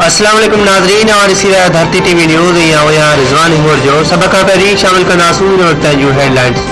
अस्सलाम वालेकुम नाज़रीन और इसी तरह धरती टीवी न्यूज़ यहाँ रिजवान हिंगोर जो सबक तहरीक शामिल का नासून और तयू हेडलाइंस।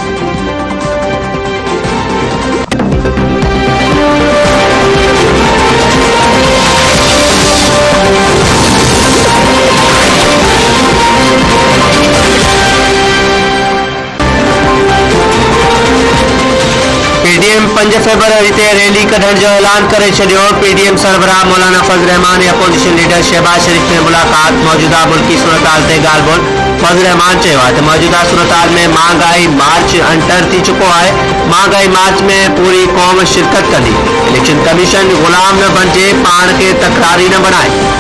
पीडीएम 5 फरवरी ते रैली कढण जो ऐलान करे छॾियो। पीडीएम सरबराह मौलाना फजल रहमान या अपोजिशन लीडर शहबाज शरीफ में मुलाकात। मौजूदा मुल्की सूरत ते ॻाल्हि ॿोल। फजल रहमान चयो आहे त मौजूदा सूरत में महांगाई मार्च अंटर थी चुको है। महांगाई मार्च में पूरी कौम शिरकत कंदी। इलेक्शन कमीशन गुलाम न बणिजे, पाण खे तकरारी न बणाए।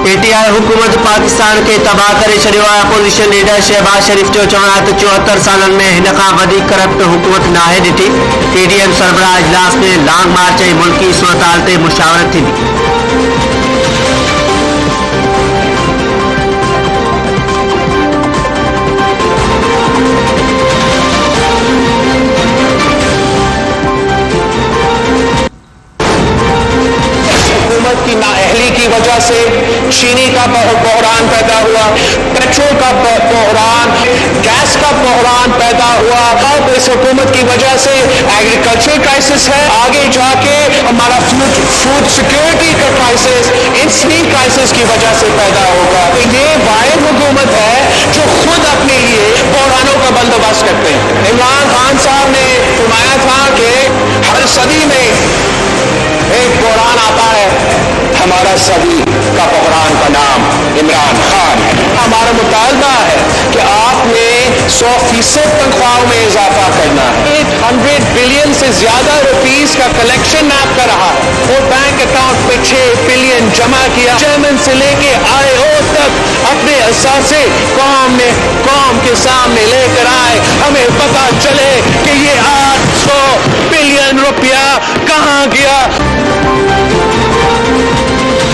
पीटीआई हुकूमत पाकिस्तान के तबाह करे छॾियो आहे। अपोजिशन लीडर शहबाज शरीफ जो चवणु आहे त 74 सालनि में हिन खां वधीक करप्ट हुकूमत नाहे ॾिठी। पीडीएम सरबराह इजलास में लॉन्ग मार्च ऐं मुल्की सूरत ते मुशावरत थींदी। की नाअहली की वजह से चीनी का बहरान पैदा हुआ, पेट्रोल का बहरान, गैस का बहरान पैदा हुआ। अब इस हुकूमत की वजह से एग्रीकल्चर क्राइसिस है, आगे जाके हमारा फूड सिक्योरिटी का क्राइसिस, इंसनी क्राइसिस की वजह से पैदा होगा। तो ये वाहिद हुकूमत है जो खुद अपने लिए बहरानों का बंदोबस्त करते हैं। इमरान खान साहब ने फरमाया था कि हर सदी में एक बहरान आता है, हमारा सदी का बहरान का नाम इमरान खान है। हमारा मुतालबा है कि आपने 100% तनख्वाहों में इजाफा करना है। 800 बिलियन से ज्यादा रुपीस का कलेक्शन आपका रहा है और बैंक अकाउंट पे 6 बिलियन जमा किया। चेयरमैन से लेके IO तक अपने असासे कौम के सामने लेकर आए। हमें पता चले कि ये 800 बिलियन रुपया कहाँ गया।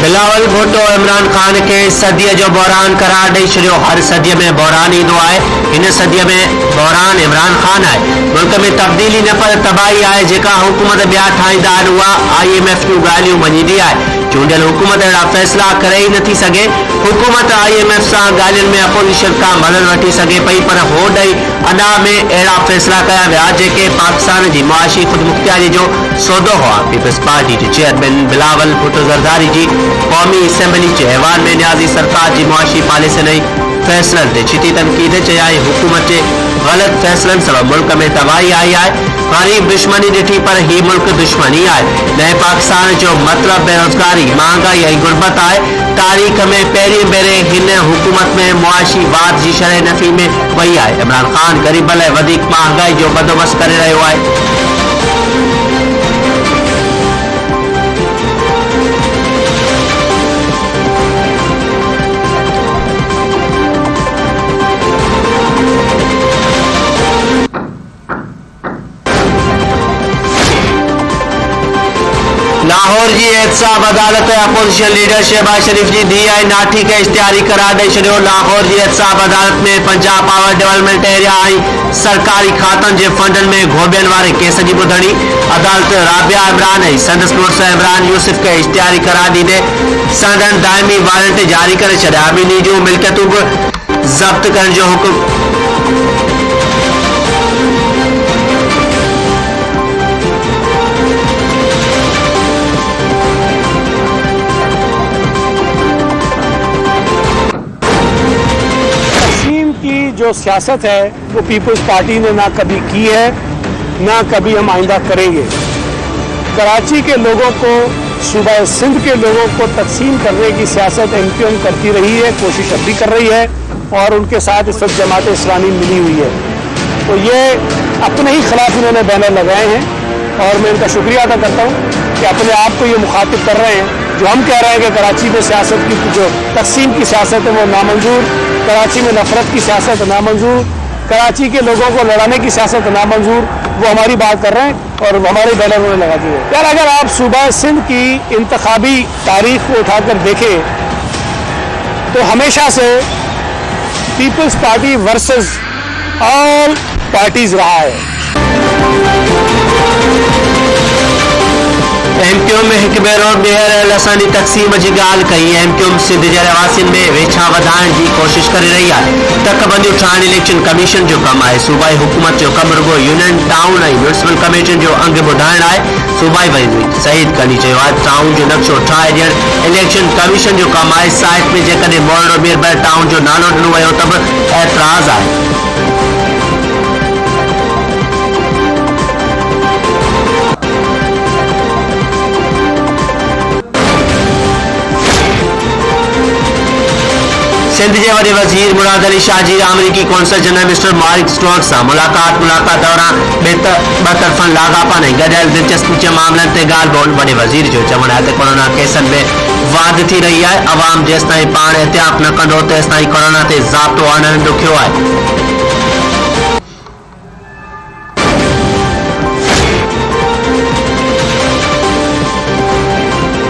बिलावल भुट्टो इमरान खान के सदीअ जो बहरान करार ॾेई छॾियो। हर सदीअ में बहरान ईंदो आहे, हिन सदीअ में बहरान इमरान खान आहे। मुल्क में तब्दीली न पर तबाही आहे। जेका हुकूमत ॿिया ठाहींदा आहिनि उहा IMF जूं ॻाल्हियूं मञींदी आहे। चूंडियल हुकूमत अहिड़ा फ़ैसिला करे ई नथी सघे। हुकूमत IMF सां ॻाल्हियुनि में अपोजिशन खां मदद वठी सघे पई, पर हो ॾेई अञा में अहिड़ा फ़ैसिला कया विया जेके पाकिस्तान जी मुआशी ख़ुदमुख्तियारी जो सौदो हुआ। पीपल्स पार्टी जे चेयरमैन बिलावल भुट्टो ज़रदारी जी कौमी असेंबली जे अहवाल में न्याज़ी सरकार जी मुआशी पॉलिसी ऐं फैसलनि ते छिती तनक़ीद चयाई। हुकूमत जे ग़लत फैसलनि सबब मुल्क में तबाही आई आहे। ग़रीब दुश्मनी ॾिठी पर ही मुल्क दुश्मनी आहे। नए पाकिस्तान जो मतिलबु बेरोज़गारी, महांगाई ऐं गुरबत आहे। तारीख़ में पहिरीं भेरे हिन हुकूमत में मुआशी वाद जी शरह नफ़ी में वई आहे। इमरान खान ग़रीब लाइ वधीक महांगाई जो बंदोबस्त करे रहियो आहे। लाहौर जी एहतसाब अदालत अपोजिशन लीडर शहबाज शरीफ जी धी ऐं नाठी खे इश्तिहारी करार ॾेई छॾियो। लाहौर जी एहतसाब अदालत में पंजाब पावर डेवलपमेंट एरिया ऐं सरकारी खातनि जे फंडनि में घोबियनि वारे केस जी ॿुधणी। अदालत राबिया इमरान ऐं संदसि मुड़ुस इमरान यूसुफ खे इश्तिहारी करार ॾींदे संदन दाइमी वारंट जारी करे छॾिया। ॿिन्ही जूं मिल्कियतूं बि ज़ब्त करण जो हुकुम। जो सियासत है वो पीपल्स पार्टी ने ना कभी की है, ना कभी हम आइंदा करेंगे। कराची के लोगों को, सूबा सिंध के लोगों को तकसीम करने की सियासत MQM करती रही है, कोशिश अब भी कर रही है और उनके साथ इस वक्त जमात इस्लामी मिली हुई है। तो ये अपने ही खिलाफ इन्होंने बैनर लगाए हैं और मैं इनका शुक्रिया अदा करता हूँ कि अपने आप को ये मुखातिब कर रहे हैं। जो हम कह रहे हैं कि कराची में सियासत की जो तकसीम की सियासत है वो नामंजूर, कराची में नफरत की सियासत नामंजूर, कराची के लोगों को लड़ाने की सियासत नामंजूर, वो हमारी बात कर रहे हैं और हमारे बैनर उन्होंने लगा दिए। यार अगर आप सूबा सिंध की इंतखाबी तारीख को उठाकर देखें तो हमेशा से peoples party versus all parties रहा है। एमक्यूएम में हिक भेरो ॿीहर असांजी तक़सीम जी ॻाल्हि कई। एमक्यूएम सिंध जे रहवासियुनि में वेझा वधाइण जी कोशिश करे रही आहे। तकबंदियूं ठाहिण इलेक्शन कमीशन जो कमु आहे। सूबाई हुकूमत जो कमु रुगो यूनियन टाउन ऐं म्यूनिसिपल कमेटियुनि जो अंग ॿुधाइण आहे। सूबाई वज़ीर सईद गनी चयो आहे टाउन जो नक्शो ठाहे ॾियणु इलेक्शन कमीशन जो कमु आहे। साइट में जेकॾहिं मोरडो बीरबल टाउन जो नालो ॾिनो वियो त बि एतिराज़ आहे। सिंध के वडे वजीर मुराद अली शाह जी अमरीकी कौंसल जनरल मिस्टर मारिक स्टोक्स से मुलाकात दौरान बेतरफन लागापन गडियल दिलचस्पी के मामलन से गाल बोल वडे वजीर जो चवण है कोरोना केसन में वाध थी रही है। अवाम जेसताई पान एहतियात न कंदो तेसताई कोरोना से ज़ाब्तो आणण ॾुखियो है।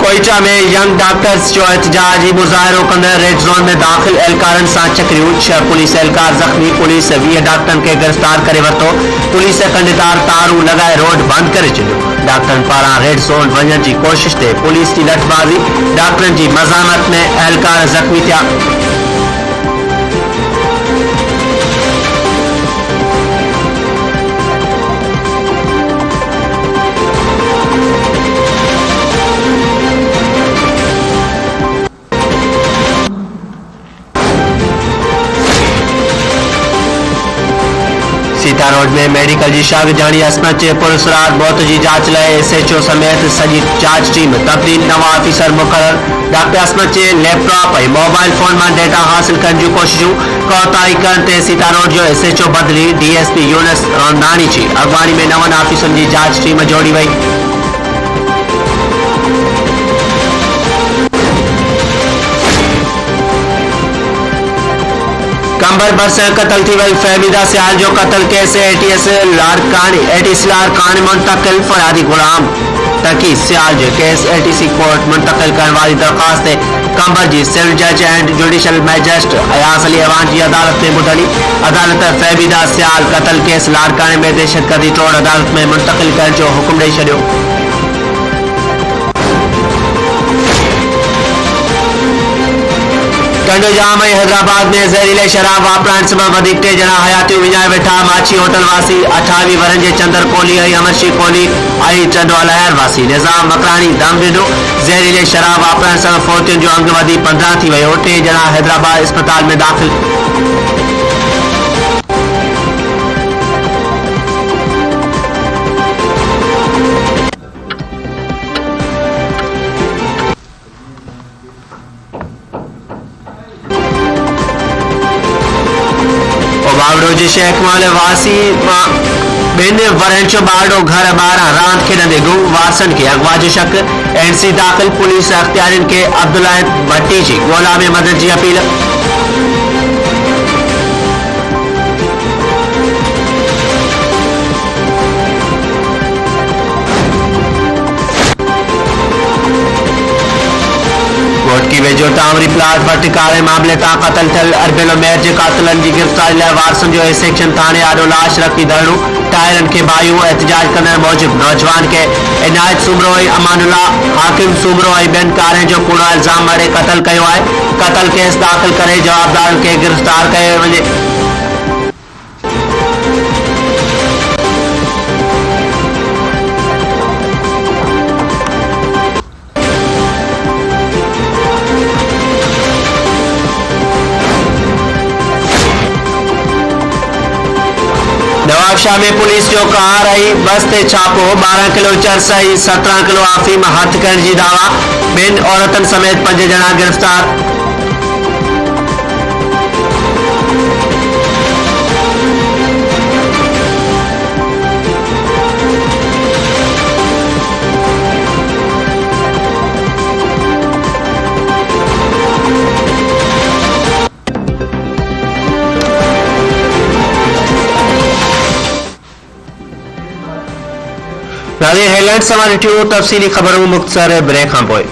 कोयचा में यंग डॉक्टर्स जो एहतजाज ही मुजाहिरो कंदड़ रेड जोन में दाखिल एहलकारन से चकरियूं। 6 पुलिस एहलकार जख्मी। पुलिस 20 डॉक्टरन के गिरफ्तार करे वरतो। पुलिस कंडेदार तारू लगाए रोड बंद करे छॾियो। डॉक्टरन पारां रेड जोन वञण जी कोशिश ते पुलिस की लठबाजी। डॉक्टरन की मज़ामत में एहलकार जख्मी थिया। सीता रोड में मेडिकल की शाग जानी असमत चे पुलिस रात मौत की जांच लाइ SHO समेत सजी जांच टीम तब्दील। नवा ऑफिसर मुकर्रर। डॉक्टर असमत चे लैपटॉप और मोबाइल फोन में डेटा हासिल करने की कोशिशों कोताही करण ते सीता रोड जो SHO बदली। DSP यूनुस रामदानी जी अगवानी में नवन ऑफिसर की जांच टीम जोड़ी वही। कंबर बस कतल थी वही फहमीदा सियाल जो कतल केस ATS लारकानी मुंतकिल फरादी गुलाम तकी सियाल जो केस ATC कोर्ट मुंतकिल करने वाली दरखास्त कंबर जी सिविल जज and judicial magistrate Ayaz Ali Awan की अदालत में ॿुधणी। अदालत फहमीदा सियाल कतल केस लारकानी में दहशतगर्दी टोड़ अदालत में मुंतकिल करने जो हुक्म ॾेई छॾियो। कंडोजाम हैदराबाद में जहरीले शराब वापराइण सबब 3 जना हयातियूं विञाए वेठा। माछी होटल वासी 28 वरन जे चंदर कोहली ऐं अमरशी कोहली ऐं चंडवा लहर वासी निज़ाम मकरानी दम ॾिनो। जहरीले शराब वापराइण सबब फौतियुनि जो अंग वधी 15 थी वियो। 3 जना हैदराबाद अस्पताल में दाख़िल। बावड़ो जी शेख माल वासी 2 वरन जो बावड़ो घर ॿाहिरां रांदि खेॾंदे गुम। वारसन के अगवा जो शक। NC दाख़िल। पुलिस अख्तियारिन के अब्दुल्ला भट्टी जी ॻोल्हा में मदद की अपील। कोटकी वेझो टावरी प्लाट भटकारे मामले तां कतल थियल अरबेलो मेयर के कातिलन की गिरफ्तारी लाइ वारसन जो सेक्शन थाने आॾो लाश रखी धरणो। टायरन के बायूं एहतजाज कंदड़ मूजिब नौजवान के इनायत सूमरो ऐं अमानुल्ला हाकिम सूमरो ऐं ॿियनि कारियुनि जो कूड़ो इल्ज़ाम मड़े कतल कयो आहे। कतल केस दाख़िल करे जवाबदारनि के गिरफ्तार कयो वञे। नवाबशाह में पुलिस जो कार आई बस ते छापो। 12 किलो चरस ऐं 17 किलो अफीम हथ करण जी दावा। 2 औरतन समेत 5 जना गिरफ्तार। हेडलाइंस समाज तफ़सीली खबरों मुख्तसर ब्रेक खां पोइ।